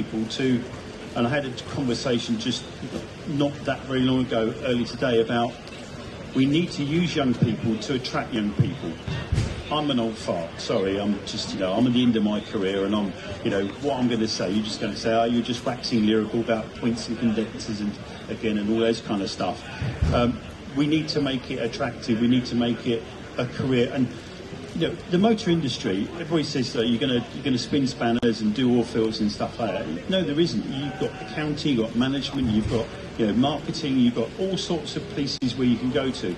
people to, and I had a conversation just not that very long ago, early today, about we need to use young people to attract young people. I'm an old fart, sorry, I'm just, I'm at the end of my career, and I'm, what I'm going to say, you're just going to say, oh, you're just waxing lyrical about points and condensers and all those kind of stuff. We need to make it attractive, we need to make it a career, and the motor industry, everybody says that you're going to spin spanners and do oil fields and stuff like that. No, there isn't. You've got accounting, you've got management, you've got marketing, you've got all sorts of places where you can go to.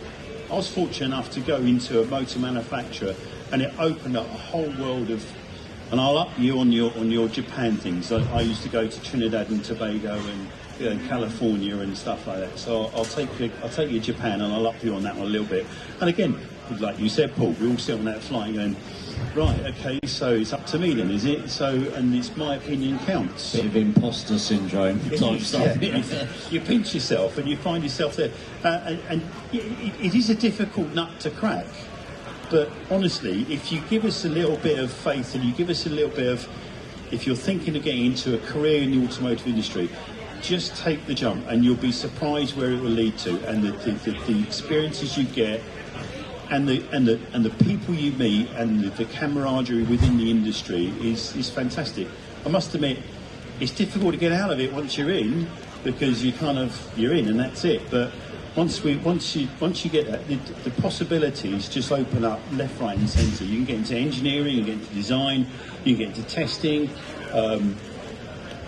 I was fortunate enough to go into a motor manufacturer, and it opened up a whole world of. And I'll up you on your Japan things. I used to go to Trinidad and Tobago and California and stuff like that. So I'll take you to Japan, and I'll up you on that one a little bit. And again, like you said, Paul, we all sit on that flight going, right, okay, so it's up to me then, is it? So, and it's my opinion counts. Bit of imposter syndrome type stuff. You pinch yourself and you find yourself there. And it is a difficult nut to crack. But honestly, if you give us a little bit of faith, and you give us a little bit of, if you're thinking of getting into a career in the automotive industry, just take the jump, and you'll be surprised where it will lead to, and the experiences you get, and the people you meet, and the camaraderie within the industry is fantastic. I must admit, it's difficult to get out of it once you're in, because you're in and that's it. But once you get that, the possibilities just open up left, right, and centre. You can get into engineering, you can get into design, you can get into testing,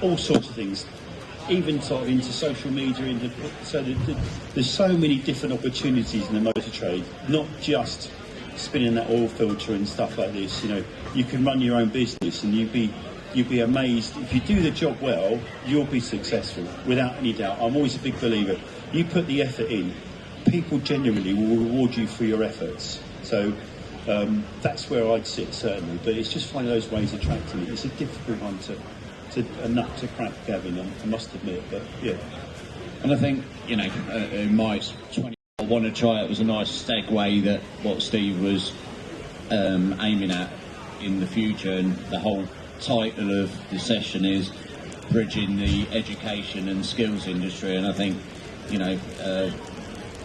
all sorts of things. Even sort of into social media, there's so many different opportunities in the motor trade, not just spinning that oil filter and stuff like this. You can run your own business, and you'd be amazed. If you do the job well, you'll be successful, without any doubt. I'm always a big believer. You put the effort in, people genuinely will reward you for your efforts. So that's where I'd sit, certainly. But it's just one of those ways of attracting it. It's a difficult one a nut to crack, Gavin, I must admit, but yeah. And I think, in my 20, I want to try, it was a nice segue that what Steve was aiming at in the future, and the whole title of the session is Bridging the Education and Skills Industry. And I think,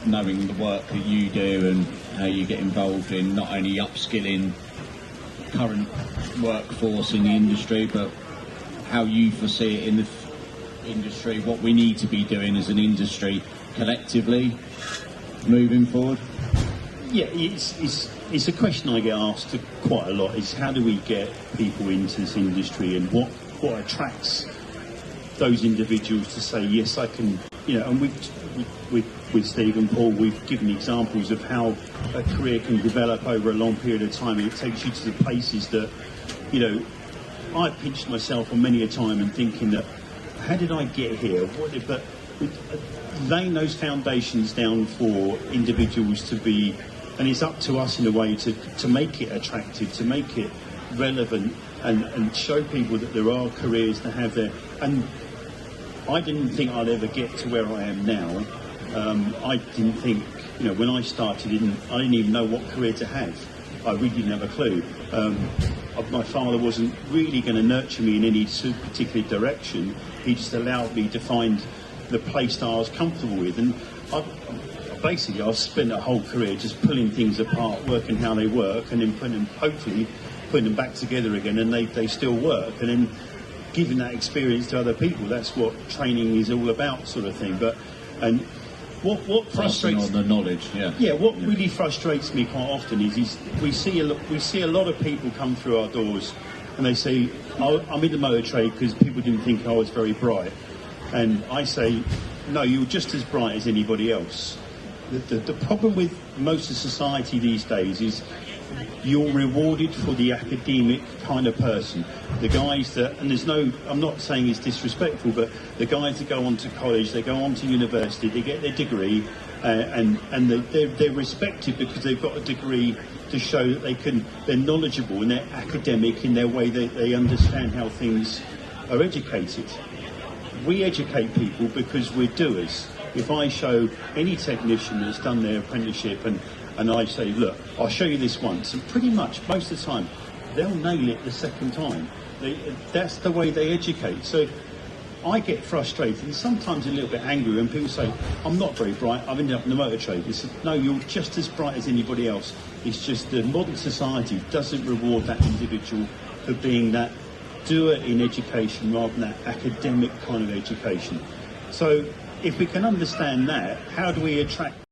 knowing the work that you do and how you get involved in not only upskilling current workforce in the industry, but how you foresee it in the industry, what we need to be doing as an industry collectively moving forward? Yeah, it's a question I get asked quite a lot, is how do we get people into this industry, and what attracts those individuals to say, yes, I can, and with Steve and Paul, we've given examples of how a career can develop over a long period of time, and it takes you to the places that, I pinched myself on many a time and thinking that, how did I get here? But laying those foundations down for individuals to be, and it's up to us in a way to make it attractive, to make it relevant, and show people that there are careers to have there. And I didn't think I'd ever get to where I am now. I didn't think, when I started, I didn't even know what career to have. I really didn't have a clue. My father wasn't really going to nurture me in any particular direction. He just allowed me to find the place that I was comfortable with. And I've spent a whole career just pulling things apart, working how they work, and then hopefully putting them back together again, and they still work. And then giving that experience to other people. That's what training is all about, sort of thing. What frustrates on the knowledge, what really frustrates me quite often is we see a lot of people come through our doors, and they say, I'm in the motor trade because people didn't think I was very bright, and I say, no, you're just as bright as anybody else. The problem with most of society these days is you're rewarded for the academic kind of person. The guys that, and I'm not saying it's disrespectful, but the guys that go on to college, they go on to university, they get their degree, and they're respected because they've got a degree to show that they're knowledgeable and they're academic in their way, they understand how things are educated. We educate people because we're doers. If I show any technician that's done their apprenticeship and I say, look, I'll show you this once, and pretty much most of the time they'll nail it the second time. That's the way they educate. So I get frustrated and sometimes a little bit angry when people say, I'm not very bright, I've ended up in the motor trade. It's, no, you're just as bright as anybody else. It's just the modern society doesn't reward that individual for being that doer in education rather than that academic kind of education. So if we can understand that, how do we attract